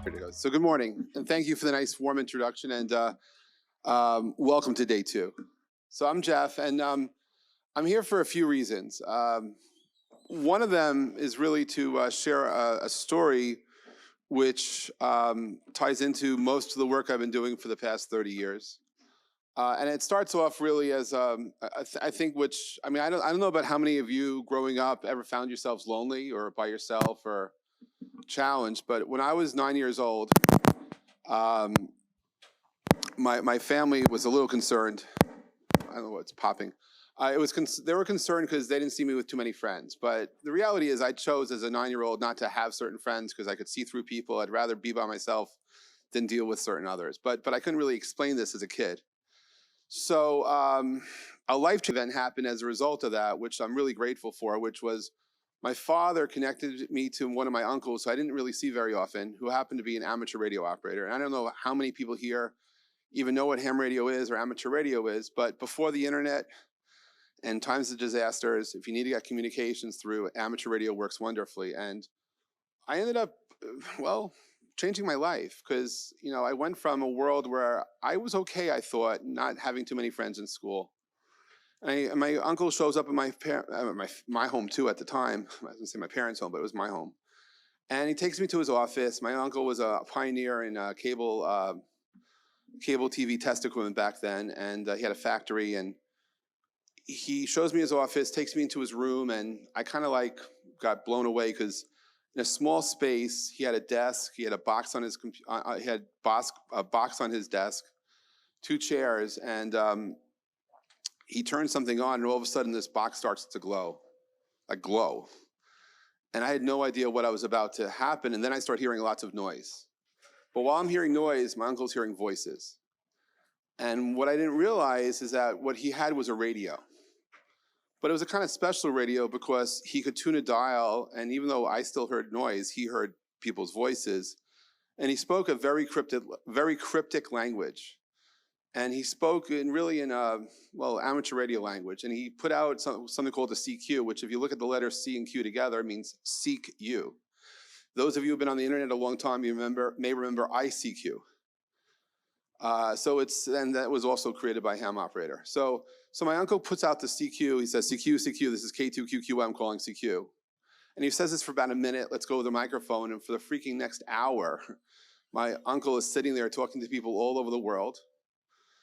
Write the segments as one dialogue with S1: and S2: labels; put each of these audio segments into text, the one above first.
S1: Here it goes. So good morning, and thank you for the nice warm introduction, and welcome to day 2. So I'm Jeff, and I'm here for a few reasons. One of them is really to share a story which ties into most of the work I've been doing for the past 30 years. And it starts off really as, I think, I don't know about how many of you growing up ever found yourselves lonely or by yourself or challenged, but when I was 9 years old, my family was a little concerned. I don't know what's popping. They were concerned because they didn't see me with too many friends. But the reality is I chose as a 9-year-old not to have certain friends because I could see through people. I'd rather be by myself than deal with certain others. But I couldn't really explain this as a kid. So a life event happened as a result of that, which I'm really grateful for, which was my father connected me to one of my uncles who I didn't really see very often, who happened to be an amateur radio operator. And I don't know how many people here even know what ham radio is or amateur radio is, but before the internet and times of disasters, if you need to get communications through, amateur radio works wonderfully. And I ended up, well, changing my life because, you know, I went from a world where I was okay, I thought, not having too many friends in school. And my uncle shows up at my home too at the time. I was gonna say my parents' home, but it was my home. And he takes me to his office. My uncle was a pioneer in cable TV test equipment back then, and he had a factory. And he shows me his office, takes me into his room, and I kind of like got blown away because in a small space, he had a desk, he had a box on his a box on his desk, 2 chairs, and he turned something on, and all of a sudden this box starts to glow, like glow. And I had no idea what was about to happen, and then I start hearing lots of noise. But while I'm hearing noise, my uncle's hearing voices. And what I didn't realize is that what he had was a radio. But it was a kind of special radio because he could tune a dial, and even though I still heard noise, he heard people's voices. And he spoke a very cryptic language. And he spoke in amateur radio language. And he put out something called a CQ, which if you look at the letters C and Q together, means seek you. Those of you who've been on the internet a long time, you may remember ICQ. And that was also created by Ham Operator. So my uncle puts out the CQ. He says, CQ, CQ, this is K2QQ, I'm calling CQ. And he says this for about a minute. Let's go with the microphone. And for the freaking next hour, my uncle is sitting there talking to people all over the world,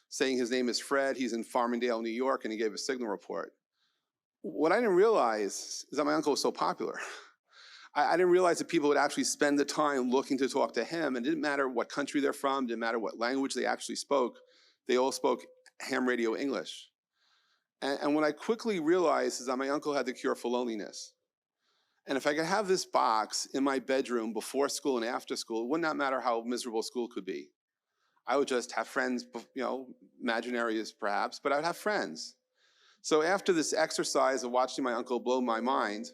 S1: saying his name is Fred, he's in Farmingdale, New York, and he gave a signal report. What I didn't realize is that my uncle was so popular. I didn't realize that people would actually spend the time looking to talk to him, and it didn't matter what country they're from, didn't matter what language they actually spoke, they all spoke ham radio English. And what I quickly realized is that my uncle had the cure for loneliness. And if I could have this box in my bedroom before school and after school, it would not matter how miserable school could be. I would just have friends, you know, imaginary perhaps, but I would have friends. So after this exercise of watching my uncle blow my mind,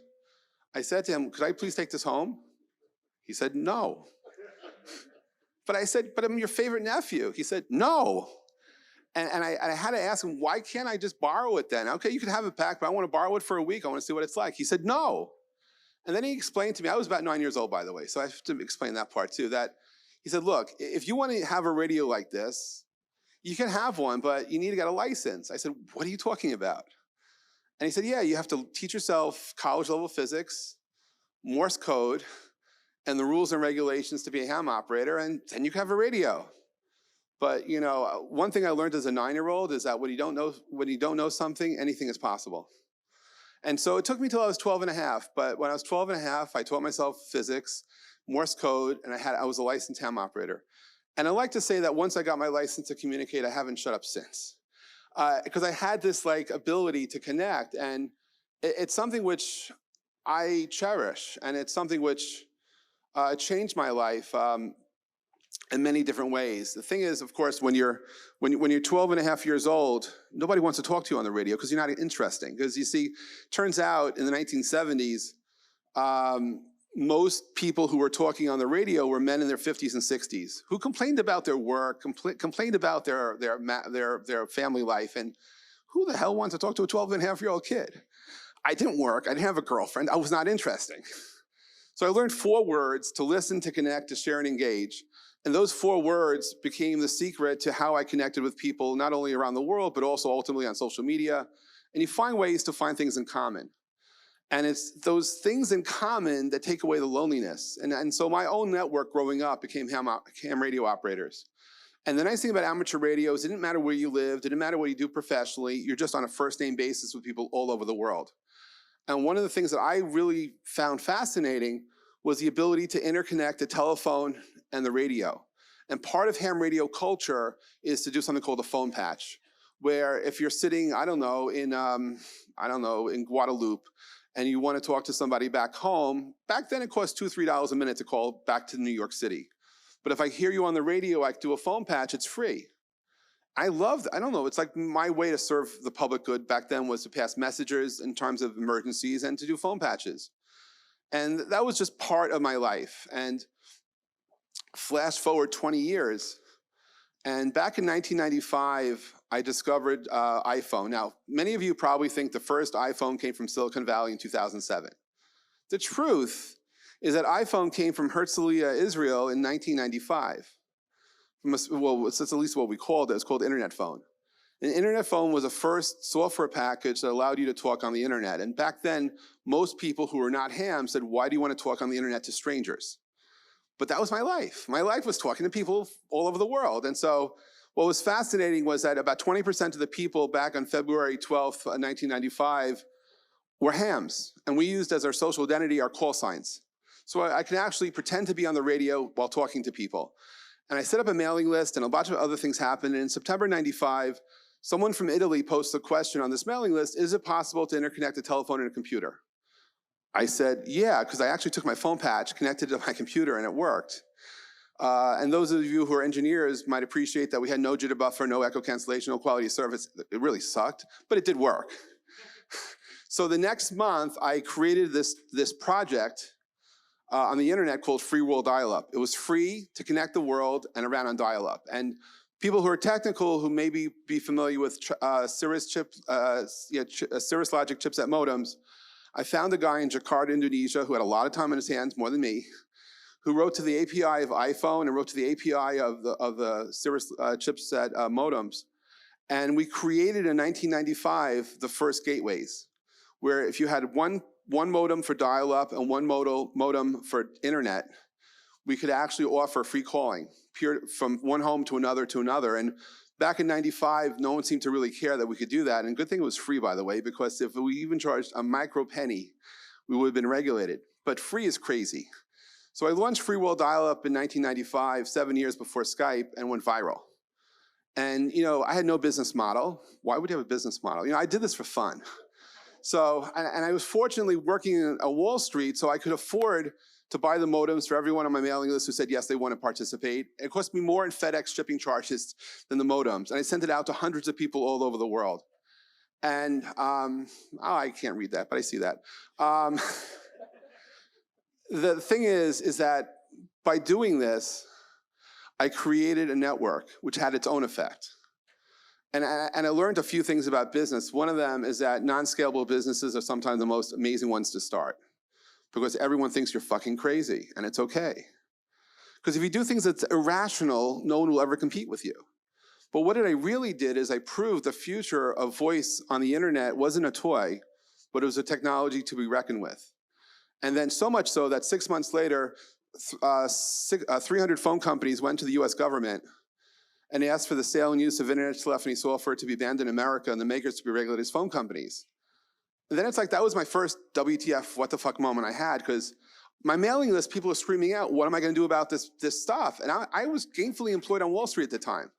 S1: I said to him, could I please take this home? He said, no. But I said, but I'm your favorite nephew. He said, no. And I had to ask him, why can't I just borrow it then? Okay, you can have it back, but I want to borrow it for a week. I want to see what it's like. He said, no. And then he explained to me, I was about 9 years old, by the way, so I have to explain that part too, that he said, look, if you want to have a radio like this, you can have one, but you need to get a license. I said, what are you talking about? And he said, yeah, you have to teach yourself college-level physics, Morse code, and the rules and regulations to be a ham operator, and then you can have a radio. But you know, one thing I learned as a 9-year-old is that when you don't know something, anything is possible. And so it took me till I was 12 and a half, but when I was 12 and a half, I taught myself physics, Morse code, and I was a licensed ham operator. And I like to say that once I got my license to communicate, I haven't shut up since. Because I had this ability to connect, and it's something which I cherish, and it's something which changed my life in many different ways. The thing is, of course, when you're 12 and a half years old, nobody wants to talk to you on the radio because you're not interesting. Because you see, turns out in the 1970s, most people who were talking on the radio were men in their 50s and 60s who complained about their work, complained about their family life, and who the hell wants to talk to a 12 and a half year old kid? I didn't work, I didn't have a girlfriend, I was not interesting. So I learned 4 words: to listen, to connect, to share, and engage. And those 4 words became the secret to how I connected with people, not only around the world, but also ultimately on social media. And you find ways to find things in common. And it's those things in common that take away the loneliness. And so my own network growing up became ham radio operators. And the nice thing about amateur radio is it didn't matter where you lived, it didn't matter what you do professionally, you're just on a first-name basis with people all over the world. And one of the things that I really found fascinating was the ability to interconnect the telephone and the radio. And part of ham radio culture is to do something called a phone patch, where if you're sitting, I don't know, in Guadeloupe, and you want to talk to somebody back home, back then it cost $2, $3 a minute to call back to New York City. But if I hear you on the radio, I do a phone patch, it's free. I don't know, it's like my way to serve the public good back then was to pass messages in terms of emergencies and to do phone patches. And that was just part of my life. And flash forward 20 years, and back in 1995, I discovered iPhone. Now, many of you probably think the first iPhone came from Silicon Valley in 2007. The truth is that iPhone came from Herzliya, Israel in 1995. Well, it's at least what we called it. It's called Internet Phone. An Internet Phone was the first software package that allowed you to talk on the internet. And back then, most people who were not ham said, why do you want to talk on the internet to strangers? But that was my life. My life was talking to people all over the world. And so what was fascinating was that about 20% of the people back on February 12th, 1995 were hams. And we used as our social identity our call signs. So I can actually pretend to be on the radio while talking to people. And I set up a mailing list and a bunch of other things happened. And in September 95, someone from Italy posted a question on this mailing list: is it possible to interconnect a telephone and a computer? I said, yeah, because I actually took my phone patch, connected it to my computer, and it worked. And those of you who are engineers might appreciate that we had no jitter buffer, no echo cancellation, no quality of service. It really sucked, but it did work. So the next month, I created this project on the internet called Free World Dialup. It was free to connect the world, and it ran on Dialup. And people who are technical, who maybe be familiar with Cirrus Logic chipset modems, I found a guy in Jakarta, Indonesia, who had a lot of time on his hands, more than me, who wrote to the API of iPhone and wrote to the API of the Cirrus chipset modems. And we created in 1995 the first gateways, where if you had one modem for dial-up and one modem for internet, we could actually offer free calling from one home to another. And back in 95, no one seemed to really care that we could do that. And good thing it was free, by the way, because if we even charged a micro penny, we would have been regulated. But free is crazy. So I launched Free World Dial-Up in 1995, 7 years before Skype, and went viral. And I had no business model. Why would you have a business model? I did this for fun. So, and I was fortunately working on Wall Street, so I could afford to buy the modems for everyone on my mailing list who said yes, they want to participate. It cost me more in FedEx shipping charges than the modems. And I sent it out to hundreds of people all over the world. And, I can't read that, but I see that. The thing is that by doing this, I created a network which had its own effect. And I learned a few things about business. One of them is that non-scalable businesses are sometimes the most amazing ones to start, because everyone thinks you're fucking crazy, and it's okay. Because if you do things that's irrational, no one will ever compete with you. But what I really did is I proved the future of voice on the internet wasn't a toy, but it was a technology to be reckoned with. And then so much so that 6 months later, 300 phone companies went to the US government and asked for the sale and use of internet telephony software to be banned in America and the makers to be regulated as phone companies. And then it's like, that was my first WTF, what the fuck moment I had, because my mailing list, people are screaming out, what am I gonna do about this stuff? And I was gainfully employed on Wall Street at the time.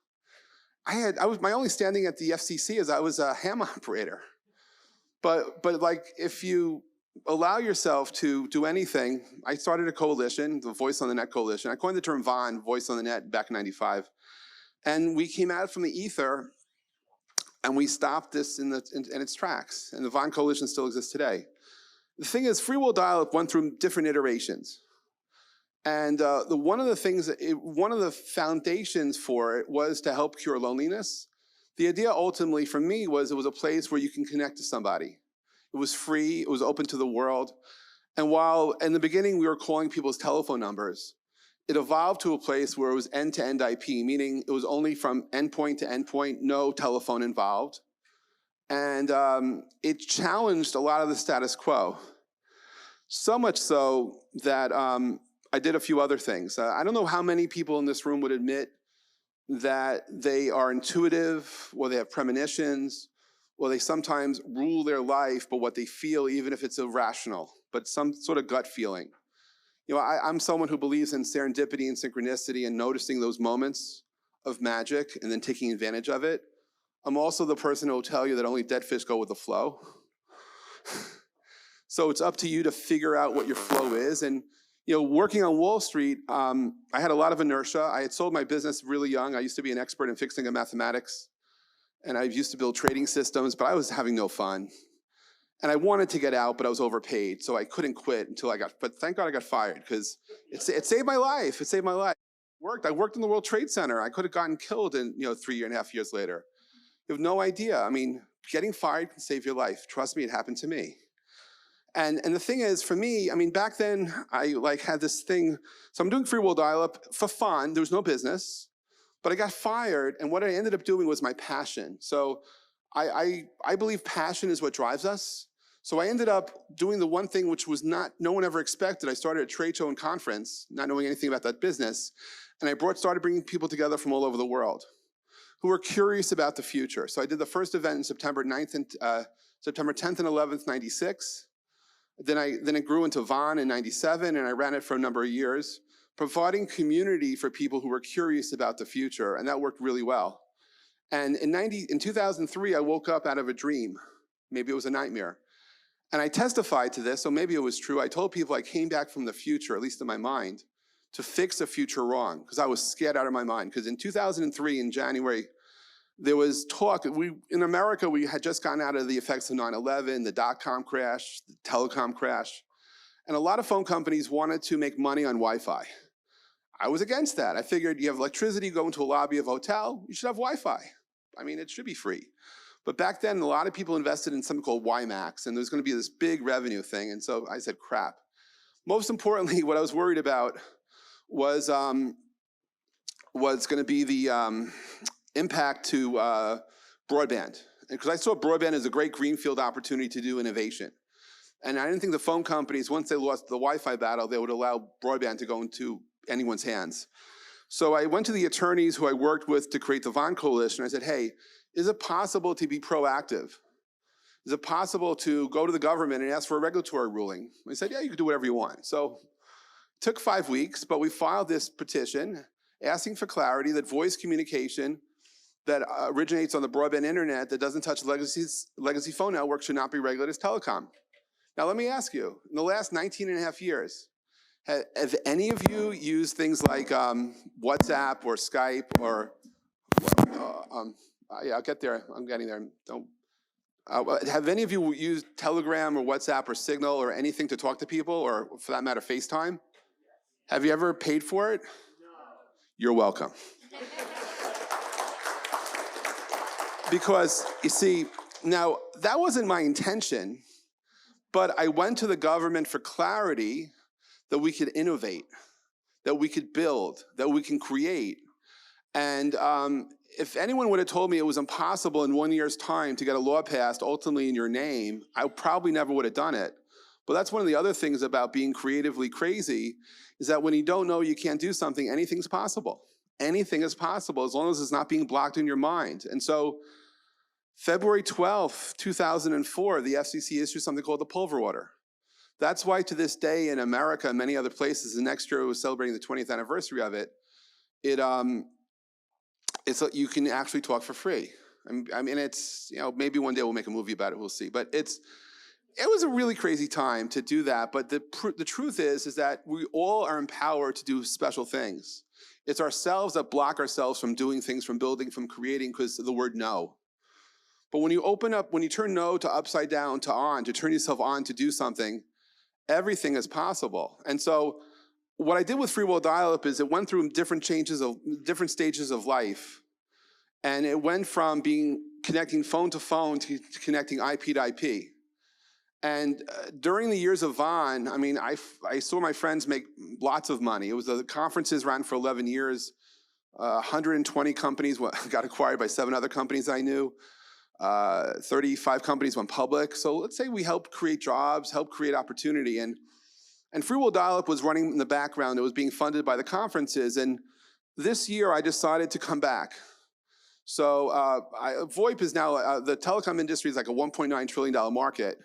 S1: My only standing at the FCC is I was a ham operator. But like, if you allow yourself to do anything, I started a coalition, the Voice on the Net Coalition. I coined the term VON, Voice on the Net, back in '95. And we came out from the ether and we stopped this in its tracks. And the VON Coalition still exists today. The thing is, Free Will Dial-Up went through different iterations. And one of the foundations for it was to help cure loneliness. The idea ultimately for me was it was a place where you can connect to somebody. It was free, it was open to the world. And while in the beginning we were calling people's telephone numbers, it evolved to a place where it was end-to-end IP, meaning it was only from endpoint to endpoint, no telephone involved. And it challenged a lot of the status quo. So much so that I did a few other things. I don't know how many people in this room would admit that they are intuitive, or they have premonitions, or they sometimes rule their life, but what they feel, even if it's irrational, but some sort of gut feeling. You know, I'm someone who believes in serendipity and synchronicity and noticing those moments of magic and then taking advantage of it. I'm also the person who will tell you that only dead fish go with the flow. So it's up to you to figure out what your flow is. And you know, working on Wall Street, I had a lot of inertia. I had sold my business really young. I used to be an expert in fixed income mathematics, and I used to build trading systems, but I was having no fun. And I wanted to get out, but I was overpaid, so I couldn't quit until I got, but thank God I got fired, because it saved my life. It saved my life. I worked in the World Trade Center. I could have gotten killed in 3.5 years later. You have no idea. I mean, getting fired can save your life. Trust me, it happened to me. And the thing is, for me, I mean, back then, I had this thing. So I'm doing free will dial-up for fun. There was no business. But I got fired, and what I ended up doing was my passion. So I believe passion is what drives us. So I ended up doing the one thing which was no one ever expected. I started a trade show and conference, not knowing anything about that business. And I started bringing people together from all over the world who were curious about the future. So I did the first event in September 9th and September 10th and 11th, 96. Then it grew into Vaughn in 97, and I ran it for a number of years, providing community for people who were curious about the future, and that worked really well. And in 2003, I woke up out of a dream. Maybe it was a nightmare. And I testified to this, so maybe it was true. I told people I came back from the future, at least in my mind, to fix a future wrong, because I was scared out of my mind. Because in 2003, in January, there was talk. In America, we had just gotten out of the effects of 9/11, the dot-com crash, the telecom crash. And a lot of phone companies wanted to make money on Wi-Fi. I was against that. I figured you have electricity, you go into a lobby of a hotel, you should have Wi-Fi. I mean, it should be free. But back then, a lot of people invested in something called WiMAX, and there's going to be this big revenue thing. And so I said, crap. Most importantly, what I was worried about was going to be the impact to broadband. Because I saw broadband as a great greenfield opportunity to do innovation. And I didn't think the phone companies, once they lost the Wi-Fi battle, they would allow broadband to go into anyone's hands. So I went to the attorneys who I worked with to create the Vaughn Coalition. I said, hey, is it possible to be proactive? Is it possible to go to the government and ask for a regulatory ruling? They said, yeah, you can do whatever you want. So it took 5 weeks, but we filed this petition asking for clarity that voice communication that originates on the broadband internet that doesn't touch legacy phone networks should not be regulated as telecom. Now let me ask you, in the last 19.5 years, have any of you used things like WhatsApp or Skype or, yeah, I'll get there, I'm getting there. Have any of you used Telegram or WhatsApp or Signal or anything to talk to people, or for that matter, FaceTime? Have you ever paid for it? No. You're welcome. Because, you see, now that wasn't my intention, but I went to the government for clarity that we could innovate, that we could build, that we can create. And if anyone would have told me it was impossible in 1 year's time to get a law passed ultimately in your name, I probably never would have done it. But that's one of the other things about being creatively crazy, is that when you don't know you can't do something, anything's possible. Anything is possible as long as it's not being blocked in your mind. And so February 12th, 2004, the FCC issued something called the Pulver order. That's why to this day in America and many other places, and next year we're celebrating the 20th anniversary of it, you can actually talk for free. I mean, it's, maybe one day we'll make a movie about it, we'll see. But it was a really crazy time to do that. But the truth is that we all are empowered to do special things. It's ourselves that block ourselves from doing things, from building, from creating, because of the word no. But when you open up, when you turn no to upside down to on, to turn yourself on to do something, everything is possible. And so what I did with Free Will Dial-Up is it went through different stages of life. And it went from connecting phone to phone to connecting IP to IP. And during the years of Vaughn, I mean, I saw my friends make lots of money. It was the conferences ran for 11 years. 120 companies got acquired by 7 other companies I knew. 35 companies went public. So let's say we helped create jobs, helped create opportunity. And Freewheel Dialup was running in the background. It was being funded by the conferences. And this year I decided to come back. So VoIP is now, the telecom industry is like a $1.9 trillion market.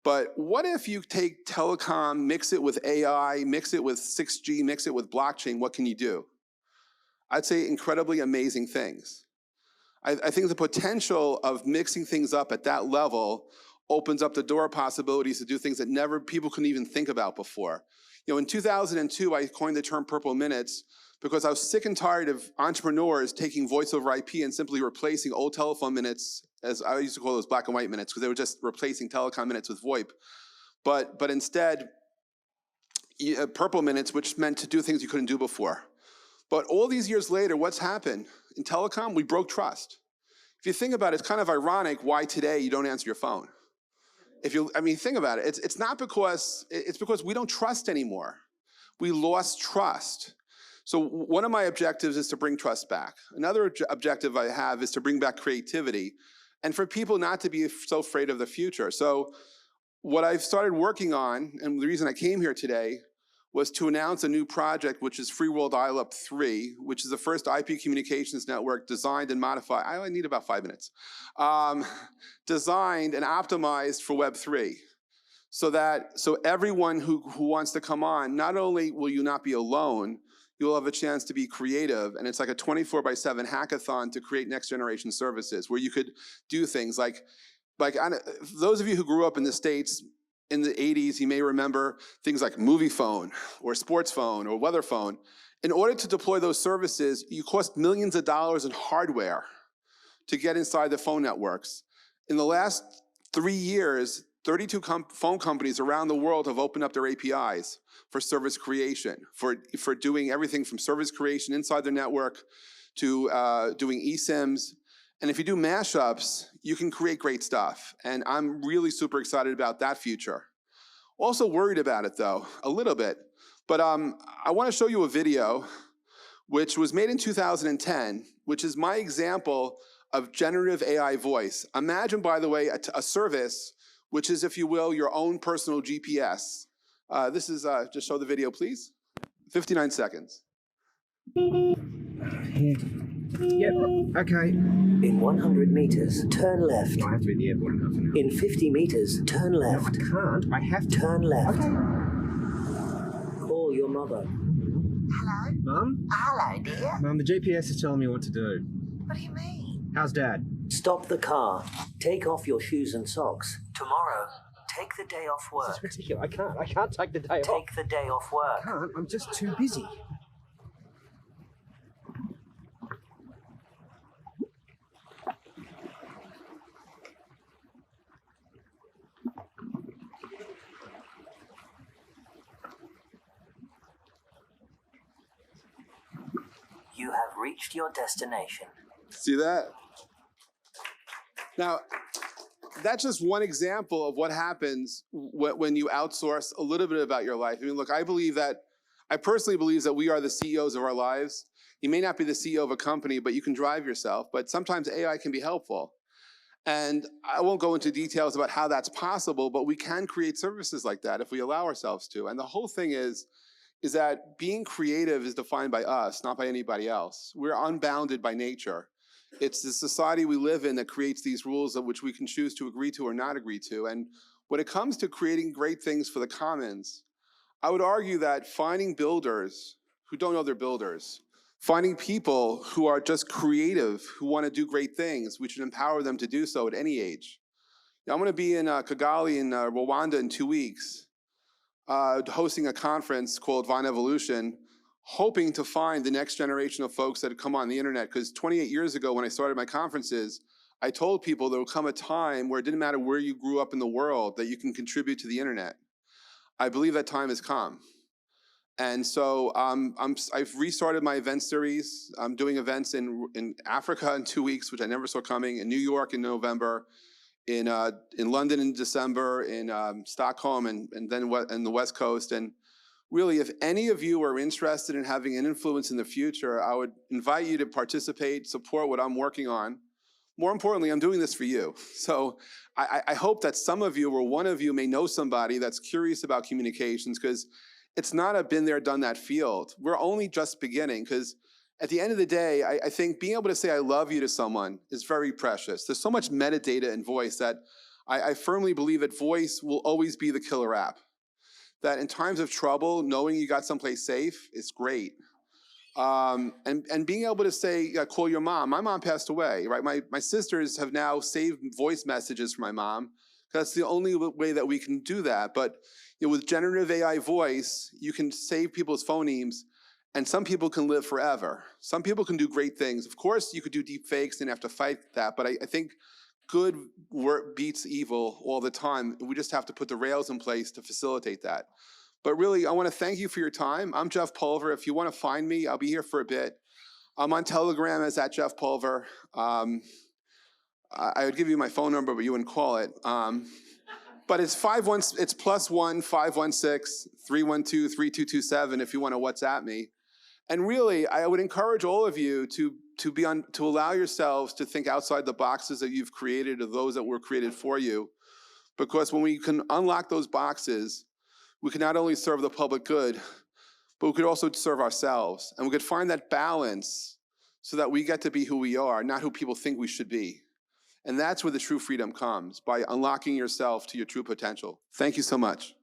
S1: But what if you take telecom, mix it with AI, mix it with 6G, mix it with blockchain, what can you do? I'd say incredibly amazing things. I think the potential of mixing things up at that level opens up the door of possibilities to do things that people couldn't even think about before. You know, in 2002, I coined the term purple minutes because I was sick and tired of entrepreneurs taking voice over IP and simply replacing old telephone minutes, as I used to call those black and white minutes, because they were just replacing telecom minutes with VoIP. But instead, purple minutes, which meant to do things you couldn't do before. But all these years later, what's happened? In telecom, we broke trust. If you think about it, it's kind of ironic why today you don't answer your phone. I mean, think about it. It's not because, it's because we don't trust anymore. We lost trust. So one of my objectives is to bring trust back. Another objective I have is to bring back creativity and for people not to be so afraid of the future. So what I've started working on, and the reason I came here today, was to announce a new project, which is Freewheel Dialup 3, which is the first IP communications network designed and modified. I only need about 5 minutes. Designed and optimized for Web3. So everyone who wants to come on, not only will you not be alone, you'll have a chance to be creative, and it's like a 24/7 hackathon to create next generation services where you could do things like those of you who grew up in the States in the 80s, you may remember things like movie phone or sports phone or weather phone. In order to deploy those services, you cost millions of dollars in hardware to get inside the phone networks. In the last 3 years, 32 phone companies around the world have opened up their APIs for service creation, for doing everything from service creation inside their network to doing eSIMs. And if you do mashups, you can create great stuff. And I'm really super excited about that future. Also worried about it though, a little bit. But I want to show you a video which was made in 2010, which is my example of generative AI voice. Imagine, by the way, a service which is, if you will, your own personal GPS. This is, just show the video, please. 59 seconds.
S2: Yep, okay.
S3: In 100 meters, turn left.
S2: I have to be in the airport in half an hour.
S3: In 50 meters, turn left.
S2: No, I can't. I have to.
S3: Turn left.
S2: Okay.
S3: Call your mother.
S4: Hello?
S2: Mum?
S4: Hello, dear.
S2: Mum, the GPS is telling me what to do.
S4: What do you mean?
S2: How's Dad?
S3: Stop the car. Take off your shoes and socks. Tomorrow, take the day off
S2: This is
S3: work.
S2: ridiculous. I can't take the day off.
S3: Take the day off work.
S2: I can't. I'm just too busy.
S3: You have reached your destination.
S1: See that? Now, that's just one example of what happens when you outsource a little bit about your life. I mean, look, I personally believe that we are the CEOs of our lives. You may not be the CEO of a company, but you can drive yourself. But sometimes AI can be helpful. And I won't go into details about how that's possible, but we can create services like that if we allow ourselves to. And the whole thing is that being creative is defined by us, not by anybody else. We're unbounded by nature. It's the society we live in that creates these rules of which we can choose to agree to or not agree to. And when it comes to creating great things for the commons, I would argue that finding builders who don't know they're builders, finding people who are just creative, who want to do great things, we should empower them to do so at any age. Now, I'm going to be in Kigali in Rwanda in 2 weeks, hosting a conference called Vine Evolution, hoping to find the next generation of folks that had come on the internet. Because 28 years ago when I started my conferences, I told people there will come a time where it didn't matter where you grew up in the world, that you can contribute to the internet. I believe that time has come. And so I've restarted my event series. I'm doing events in Africa in 2 weeks, which I never saw coming, in New York in November, in London in December, in Stockholm, and then in the West Coast. And really, if any of you are interested in having an influence in the future, I would invite you to participate, support what I'm working on. More importantly, I'm doing this for you. So I hope that some of you or one of you may know somebody that's curious about communications, because it's not a been there, done that field. We're only just beginning, because at the end of the day, I think being able to say I love you to someone is very precious. There's so much metadata in voice that I firmly believe that voice will always be the killer app. That in times of trouble, knowing you got someplace safe is great. And being able to say, call your mom. My mom passed away, right? My sisters have now saved voice messages for my mom. That's the only way that we can do that. But with generative AI voice, you can save people's phonemes, and some people can live forever. Some people can do great things. Of course, you could do deep fakes and have to fight that, but I think good work beats evil all the time. We just have to put the rails in place to facilitate that. But really, I want to thank you for your time. I'm Jeff Pulver. If you want to find me, I'll be here for a bit. I'm on Telegram as @JeffPulver. I would give you my phone number, but you wouldn't call it. But it's +1 516 312 3227 if you want to WhatsApp me. And really, I would encourage all of you to allow yourselves to think outside the boxes that you've created or those that were created for you. Because when we can unlock those boxes, we can not only serve the public good, but we could also serve ourselves. And we could find that balance so that we get to be who we are, not who people think we should be. And that's where the true freedom comes, by unlocking yourself to your true potential. Thank you so much.